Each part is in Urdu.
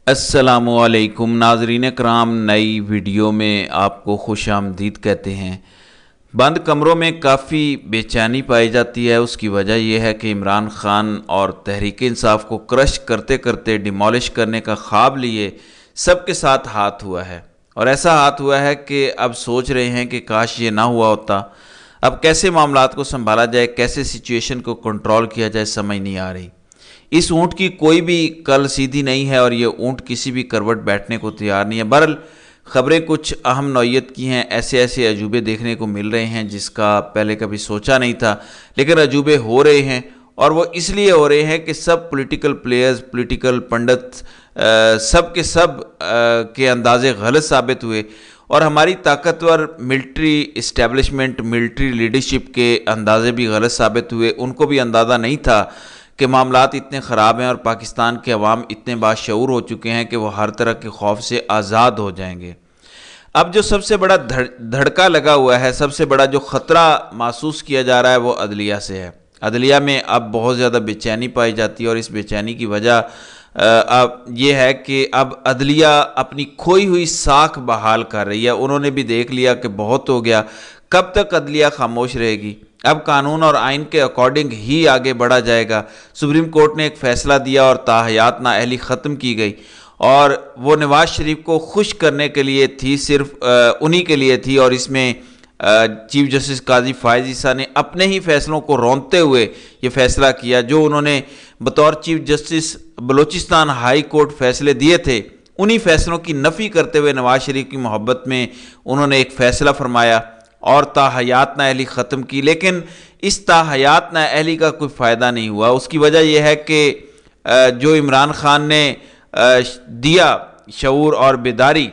السلام علیکم ناظرین کرام، نئی ویڈیو میں آپ کو خوش آمدید کہتے ہیں۔ بند کمروں میں کافی بے چینی پائی جاتی ہے۔ اس کی وجہ یہ ہے کہ عمران خان اور تحریک انصاف کو کرش کرتے کرتے ڈیمولش کرنے کا خواب لیے سب کے ساتھ ہاتھ ہوا ہے، اور ایسا ہاتھ ہوا ہے کہ اب سوچ رہے ہیں کہ کاش یہ نہ ہوا ہوتا۔ اب کیسے معاملات کو سنبھالا جائے، کیسے سچویشن کو کنٹرول کیا جائے، سمجھ نہیں آ رہی۔ اس اونٹ کی کوئی بھی کل سیدھی نہیں ہے، اور یہ اونٹ کسی بھی کروٹ بیٹھنے کو تیار نہیں ہے۔ بہرحال خبریں کچھ اہم نوعیت کی ہیں، ایسے عجوبے دیکھنے کو مل رہے ہیں جس کا پہلے کبھی سوچا نہیں تھا، لیکن عجوبے ہو رہے ہیں، اور وہ اس لیے ہو رہے ہیں کہ سب پولیٹیکل پلیئرز، پولیٹیکل پنڈت سب کے سب کے اندازے غلط ثابت ہوئے، اور ہماری طاقتور ملٹری اسٹیبلشمنٹ، ملٹری لیڈرشپ کے اندازے بھی غلط ثابت ہوئے۔ ان کو بھی اندازہ نہیں تھا کہ معاملات اتنے خراب ہیں، اور پاکستان کے عوام اتنے باشعور ہو چکے ہیں کہ وہ ہر طرح کے خوف سے آزاد ہو جائیں گے۔ اب جو سب سے بڑا دھڑکا لگا ہوا ہے، سب سے بڑا جو خطرہ محسوس کیا جا رہا ہے، وہ عدلیہ سے ہے۔ عدلیہ میں اب بہت زیادہ بے چینی پائی جاتی ہے، اور اس بے چینی کی وجہ اب یہ ہے کہ اب عدلیہ اپنی کھوئی ہوئی ساکھ بحال کر رہی ہے۔ انہوں نے بھی دیکھ لیا کہ بہت ہو گیا، کب تک عدلیہ خاموش رہے گی؟ اب قانون اور آئین کے اکارڈنگ ہی آگے بڑھا جائے گا۔ سپریم کورٹ نے ایک فیصلہ دیا اور تاحیات نااہلی ختم کی گئی، اور وہ نواز شریف کو خوش کرنے کے لیے تھی، صرف انہی کے لیے تھی، اور اس میں چیف جسٹس قاضی فائز عیسیٰ نے اپنے ہی فیصلوں کو رونتے ہوئے یہ فیصلہ کیا۔ جو انہوں نے بطور chief justice Balochistan high court فیصلے دیے تھے، انہی فیصلوں کی نفی کرتے ہوئے نواز شریف کی محبت میں انہوں نے ایک فیصلہ فرمایا اور تاحیات نااہلی ختم کی۔ لیکن اس تاحیات نااہلی کا کوئی فائدہ نہیں ہوا۔ اس کی وجہ یہ ہے کہ جو عمران خان نے دیا شعور اور بیداری،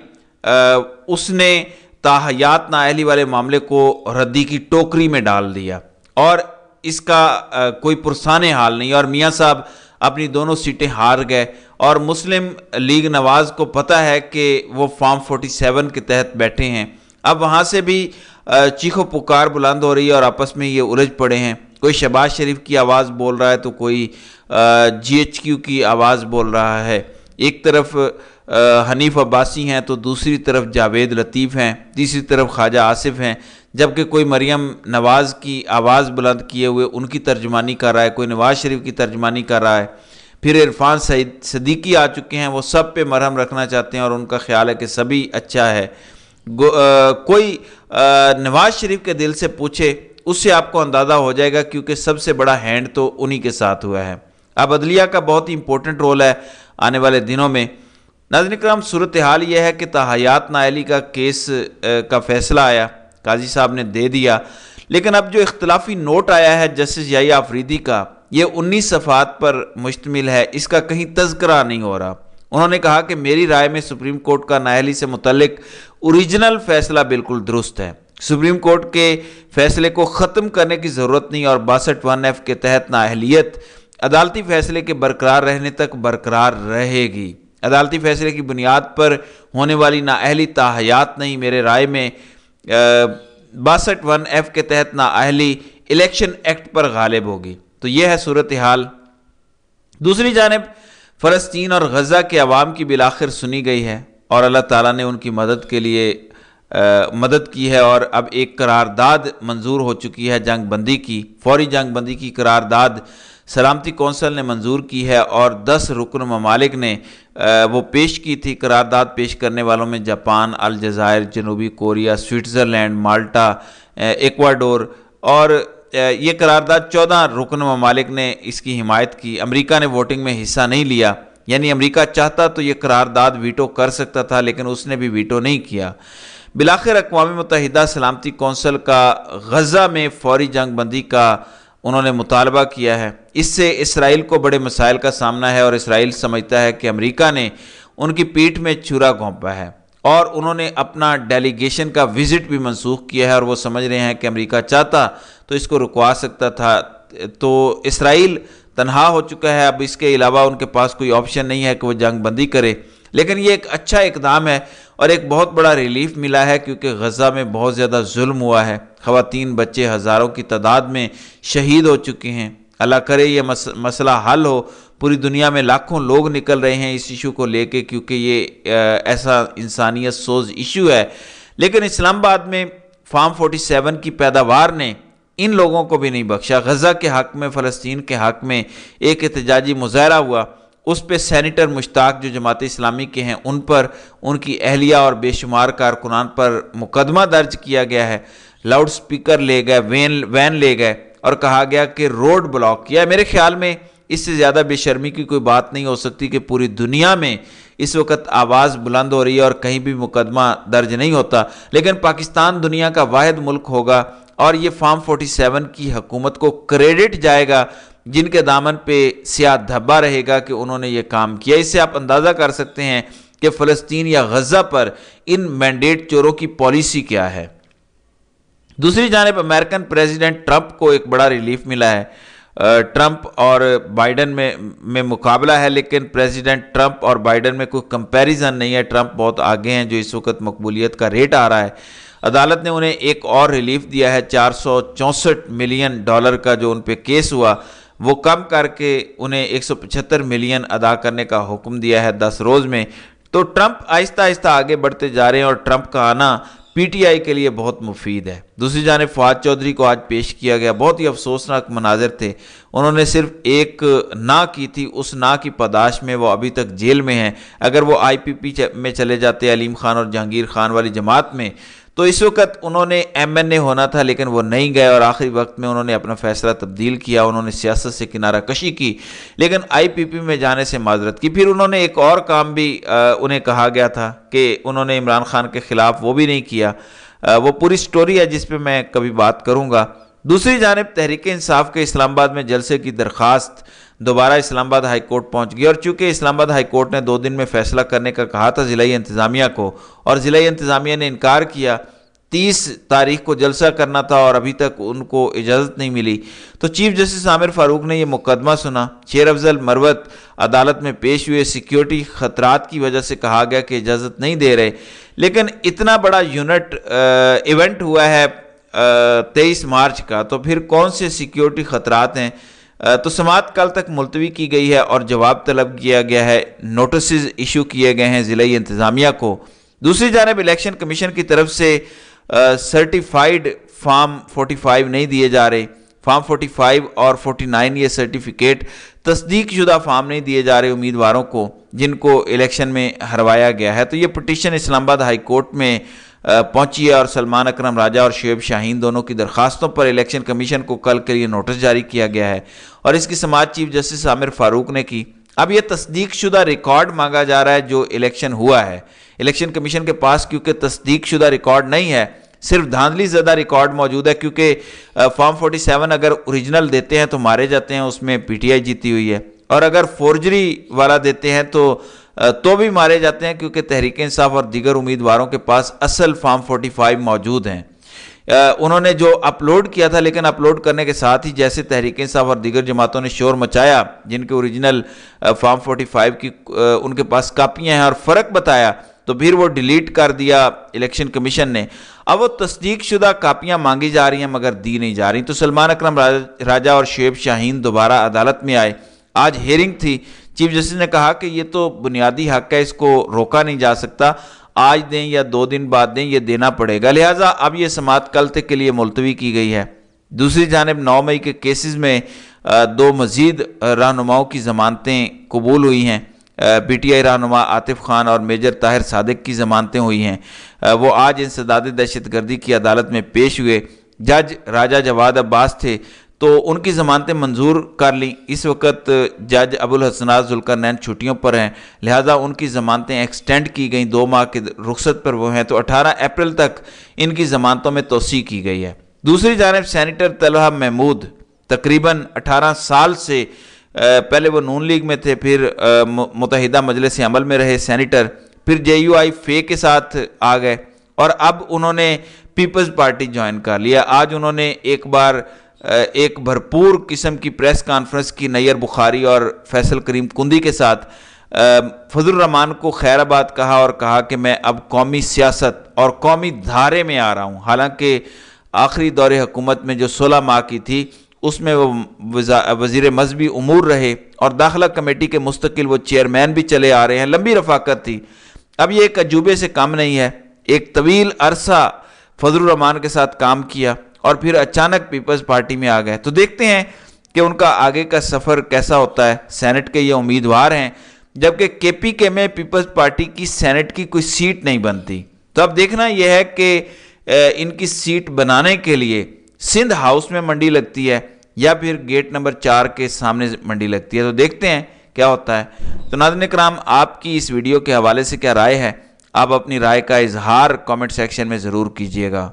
اس نے تاحیات نااہلی والے معاملے کو ردی کی ٹوکری میں ڈال دیا، اور اس کا کوئی پرسان حال نہیں، اور میاں صاحب اپنی دونوں سیٹیں ہار گئے، اور مسلم لیگ نواز کو پتہ ہے کہ وہ فارم 47 کے تحت بیٹھے ہیں۔ اب وہاں سے بھی چیخ و پکار بلند ہو رہی ہے، اور آپس میں یہ الجھ پڑے ہیں۔ کوئی شہباز شریف کی آواز بول رہا ہے تو کوئی GHQ کی آواز بول رہا ہے۔ ایک طرف حنیف عباسی ہیں تو دوسری طرف جاوید لطیف ہیں، تیسری طرف خواجہ آصف ہیں، جبکہ کوئی مریم نواز کی آواز بلند کیے ہوئے ان کی ترجمانی کر رہا ہے، کوئی نواز شریف کی ترجمانی کر رہا ہے۔ پھر عرفان صدیقی آ چکے ہیں، وہ سب پہ مرہم رکھنا چاہتے ہیں، اور ان کا خیال ہے کہ سبھی اچھا ہے۔ کوئی نواز شریف کے دل سے پوچھے، اس سے آپ کو اندازہ ہو جائے گا، کیونکہ سب سے بڑا ہینڈ تو انہی کے ساتھ ہوا ہے۔ اب عدلیہ کا بہت ہی امپورٹنٹ رول ہے آنے والے دنوں میں۔ ناظرین کرام، صورتحال یہ ہے کہ تاحیات نااہلی کا کیس کا فیصلہ آیا، قاضی صاحب نے دے دیا، لیکن اب جو اختلافی نوٹ آیا ہے جسٹس یحییٰ آفریدی کا، یہ 19 صفحات پر مشتمل ہے، اس کا کہیں تذکرہ نہیں ہو رہا۔ انہوں نے کہا کہ میری رائے میں سپریم کورٹ کا نااہلی سے متعلق اوریجنل فیصلہ بالکل درست ہے۔ سپریم کورٹ کے فیصلے کو ختم کرنے کی ضرورت نہیں، اور 62(1)(f) کے تحت نااہلیت عدالتی فیصلے کے برقرار رہنے تک برقرار رہے گی۔ عدالتی فیصلے کی بنیاد پر ہونے والی نااہلی تاحیات نہیں، میرے رائے میں 62(1)(f) کے تحت نااہلی الیکشن ایکٹ پر غالب ہوگی۔ تو یہ ہے صورتحال۔ دوسری جانب فلسطین اور غزہ کے عوام کی بالآخر سنی گئی ہے، اور اللہ تعالیٰ نے ان کی مدد کے لیے مدد کی ہے، اور اب ایک قرارداد منظور ہو چکی ہے جنگ بندی کی، فوری جنگ بندی کی قرارداد سلامتی کونسل نے منظور کی ہے، اور 10 رکن ممالک نے وہ پیش کی تھی۔ قرارداد پیش کرنے والوں میں جاپان، الجزائر، جنوبی کوریا، سوئٹزرلینڈ، مالٹا، ایکواڈور، اور یہ قرارداد 14 رکن ممالک نے اس کی حمایت کی۔ امریکہ نے ووٹنگ میں حصہ نہیں لیا، یعنی امریکہ چاہتا تو یہ قرارداد ویٹو کر سکتا تھا، لیکن اس نے بھی ویٹو نہیں کیا۔ بالآخر اقوام متحدہ سلامتی کونسل کا غزہ میں فوری جنگ بندی کا انہوں نے مطالبہ کیا ہے۔ اس سے اسرائیل کو بڑے مسائل کا سامنا ہے، اور اسرائیل سمجھتا ہے کہ امریکہ نے ان کی پیٹھ میں چھرا گھونپا ہے، اور انہوں نے اپنا ڈیلیگیشن کا وزٹ بھی منسوخ کیا ہے، اور وہ سمجھ رہے ہیں کہ امریکہ چاہتا تو اس کو رکوا سکتا تھا۔ تو اسرائیل تنہا ہو چکا ہے، اب اس کے علاوہ ان کے پاس کوئی آپشن نہیں ہے کہ وہ جنگ بندی کرے۔ لیکن یہ ایک اچھا اقدام ہے، اور ایک بہت بڑا ریلیف ملا ہے، کیونکہ غزہ میں بہت زیادہ ظلم ہوا ہے، خواتین بچے ہزاروں کی تعداد میں شہید ہو چکے ہیں۔ اللہ کرے یہ مسئلہ حل ہو، پوری دنیا میں لاکھوں لوگ نکل رہے ہیں اس ایشو کو لے کے، کیونکہ یہ ایسا انسانیت سوز ایشو ہے۔ لیکن اسلام آباد میں فارم 47 کی پیداوار نے ان لوگوں کو بھی نہیں بخشا۔ غزہ کے حق میں، فلسطین کے حق میں ایک احتجاجی مظاہرہ ہوا، اس پہ سینیٹر مشتاق جو جماعت اسلامی کے ہیں ان پر، ان کی اہلیہ اور بے شمار کارکنان پر مقدمہ درج کیا گیا ہے۔ لاؤڈ سپیکر لے گئے، وین لے گئے اور کہا گیا کہ روڈ بلاک کیا۔ میرے خیال میں اس سے زیادہ بے شرمی کی کوئی بات نہیں ہو سکتی کہ پوری دنیا میں اس وقت آواز بلند ہو رہی ہے اور کہیں بھی مقدمہ درج نہیں ہوتا، لیکن پاکستان دنیا کا واحد ملک ہوگا اور یہ فارم 47 کی حکومت کو کریڈٹ جائے گا جن کے دامن پہ سیاہ دھبا رہے گا کہ انہوں نے یہ کام کیا۔ اس سے آپ اندازہ کر سکتے ہیں کہ فلسطین یا غزہ پر ان مینڈیٹ چوروں کی پالیسی کیا ہے۔ دوسری جانب امریکن پریزیڈنٹ ٹرمپ کو ایک بڑا ریلیف ملا ہے۔ ٹرمپ اور بائیڈن میں مقابلہ ہے، لیکن پریزیڈنٹ ٹرمپ اور بائیڈن میں کوئی کمپیریزن نہیں ہے۔ ٹرمپ بہت آگے ہیں جو اس وقت مقبولیت کا ریٹ آ رہا ہے۔ عدالت نے انہیں ایک اور ریلیف دیا ہے، $464 ملین کا جو ان پہ کیس ہوا وہ کم کر کے انہیں $175 ملین ادا کرنے کا حکم دیا ہے 10 روز میں۔ تو ٹرمپ آہستہ آہستہ آگے بڑھتے جا رہے ہیں اور ٹرمپ کا آنا پی ٹی آئی کے لیے بہت مفید ہے۔ دوسری جانب فواد چودھری کو آج پیش کیا گیا، بہت ہی افسوسناک مناظر تھے۔ انہوں نے صرف ایک نا کی تھی، اس نا کی پاداش میں وہ ابھی تک جیل میں ہیں۔ اگر وہ آئی پی پی میں چلے جاتے علیم خان اور جہانگیر خان والی جماعت میں تو اس وقت انہوں نے ایم این اے ہونا تھا، لیکن وہ نہیں گئے اور آخری وقت میں انہوں نے اپنا فیصلہ تبدیل کیا، انہوں نے سیاست سے کنارہ کشی کی، لیکن آئی پی پی میں جانے سے معذرت کی۔ پھر انہوں نے ایک اور کام بھی انہیں کہا گیا تھا کہ انہوں نے عمران خان کے خلاف، وہ بھی نہیں کیا۔ وہ پوری سٹوری ہے جس پہ میں کبھی بات کروں گا۔ دوسری جانب تحریک انصاف کے اسلام آباد میں جلسے کی درخواست دوبارہ اسلام آباد ہائی کورٹ پہنچ گئی، اور چونکہ اسلام آباد ہائی کورٹ نے 2 دن میں فیصلہ کرنے کا کہا تھا ضلعی انتظامیہ کو، اور ضلعی انتظامیہ نے انکار کیا، 30 تاریخ کو جلسہ کرنا تھا اور ابھی تک ان کو اجازت نہیں ملی، تو چیف جسٹس عامر فاروق نے یہ مقدمہ سنا۔ شیر افضل مروت عدالت میں پیش ہوئے، سیکیورٹی خطرات کی وجہ سے کہا گیا کہ اجازت نہیں دے رہے، لیکن اتنا بڑا ایونٹ ہوا ہے 23 مارچ کا، تو پھر کون سے سیکیورٹی خطرات ہیں؟ تو سماعت کل تک ملتوی کی گئی ہے اور جواب طلب کیا گیا ہے، نوٹسز ایشو کیے گئے ہیں ضلعی انتظامیہ کو۔ دوسری جانب الیکشن کمیشن کی طرف سے سرٹیفائیڈ فارم 45 نہیں دیے جا رہے، فارم 45 اور 49 یہ سرٹیفکیٹ تصدیق شدہ فارم نہیں دیے جا رہے امیدواروں کو جن کو الیکشن میں ہروایا گیا ہے۔ تو یہ پٹیشن اسلام آباد ہائی کورٹ میں پہنچی ہے اور سلمان اکرم راجہ اور شعیب شاہین دونوں کی درخواستوں پر الیکشن کمیشن کو کل کے لیے نوٹس جاری کیا گیا ہے اور اس کی سماعت چیف جسٹس عامر فاروق نے کی۔ اب یہ تصدیق شدہ ریکارڈ مانگا جا رہا ہے جو الیکشن ہوا ہے۔ الیکشن کمیشن کے پاس کیونکہ تصدیق شدہ ریکارڈ نہیں ہے، صرف دھاندلی زدہ ریکارڈ موجود ہے، کیونکہ فارم 47 اگر اوریجنل دیتے ہیں تو مارے جاتے ہیں، اس میں پی ٹی آئی جیتی ہوئی ہے، اور اگر فورجری والا دیتے ہیں تو بھی مارے جاتے ہیں، کیونکہ تحریک انصاف اور دیگر امیدواروں کے پاس اصل فارم 45 موجود ہیں۔ انہوں نے جو اپلوڈ کیا تھا، لیکن اپلوڈ کرنے کے ساتھ ہی جیسے تحریک انصاف اور دیگر جماعتوں نے شور مچایا جن کے اوریجنل فارم 45 کی ان کے پاس کاپیاں ہیں اور فرق بتایا، تو پھر وہ ڈیلیٹ کر دیا الیکشن کمیشن نے۔ اب وہ تصدیق شدہ کاپیاں مانگی جا رہی ہیں مگر دی نہیں جا رہی۔ تو سلمان اکرم راجہ اور شعیب شاہین دوبارہ عدالت میں آئے، آج ہیئرنگ تھی، چیف جسٹس نے کہا کہ یہ تو بنیادی حق ہے، اس کو روکا نہیں جا سکتا، آج دیں یا 2 دن بعد دیں، یہ دینا پڑے گا، لہٰذا اب یہ سماعت کل تک کے لیے ملتوی کی گئی ہے۔ دوسری جانب 9 مئی کے کیسز میں 2 مزید رہنماؤں کی ضمانتیں قبول ہوئی ہیں۔ پی ٹی آئی رہنما عاطف خان اور میجر طاہر صادق کی ضمانتیں ہوئی ہیں، وہ آج انسداد دہشت گردی کی عدالت میں پیش ہوئے۔ جج راجہ جواد عباس تھے تو ان کی ضمانتیں منظور کر لیں۔ اس وقت جج ابوالحسنات ذوالقرنین چھٹیوں پر ہیں، لہٰذا ان کی ضمانتیں ایکسٹینڈ کی گئیں، 2 ماہ کی رخصت پر وہ ہیں، تو 18 اپریل تک ان کی ضمانتوں میں توسیع کی گئی ہے۔ دوسری جانب سینیٹر طلحہ محمود تقریباً 18 سال سے، پہلے وہ نون لیگ میں تھے، پھر متحدہ مجلس عمل میں رہے سینیٹر، پھر جے یو آئی فے کے ساتھ آ گئے اور اب انہوں نے پیپلز پارٹی جوائن کر لیا۔ آج انہوں نے ایک بھرپور قسم کی پریس کانفرنس کی نیئر بخاری اور فیصل کریم کندی کے ساتھ، فضل الرحمان کو خیر آباد کہا اور کہا کہ میں اب قومی سیاست اور قومی دھارے میں آ رہا ہوں۔ حالانکہ آخری دور حکومت میں جو 16 ماہ کی تھی اس میں وہ وزیر مذہبی امور رہے اور داخلہ کمیٹی کے مستقل وہ چیئرمین بھی چلے آ رہے ہیں، لمبی رفاقت تھی۔ اب یہ ایک عجوبے سے کم نہیں ہے، ایک طویل عرصہ فضل الرحمان کے ساتھ کام کیا اور پھر اچانک پیپلز پارٹی میں آ گئے، تو دیکھتے ہیں کہ ان کا آگے کا سفر کیسا ہوتا ہے۔ سینٹ کے یہ امیدوار ہیں، جبکہ کے پی کے میں پیپلز پارٹی کی سینٹ کی کوئی سیٹ نہیں بنتی، تو اب دیکھنا یہ ہے کہ ان کی سیٹ بنانے کے لیے سندھ ہاؤس میں منڈی لگتی ہے یا پھر گیٹ نمبر 4 کے سامنے منڈی لگتی ہے، تو دیکھتے ہیں کیا ہوتا ہے۔ تو ناظرین کرام، آپ کی اس ویڈیو کے حوالے سے کیا رائے ہے؟ آپ اپنی رائے کا اظہار کامنٹ سیکشن میں ضرور کیجیے گا۔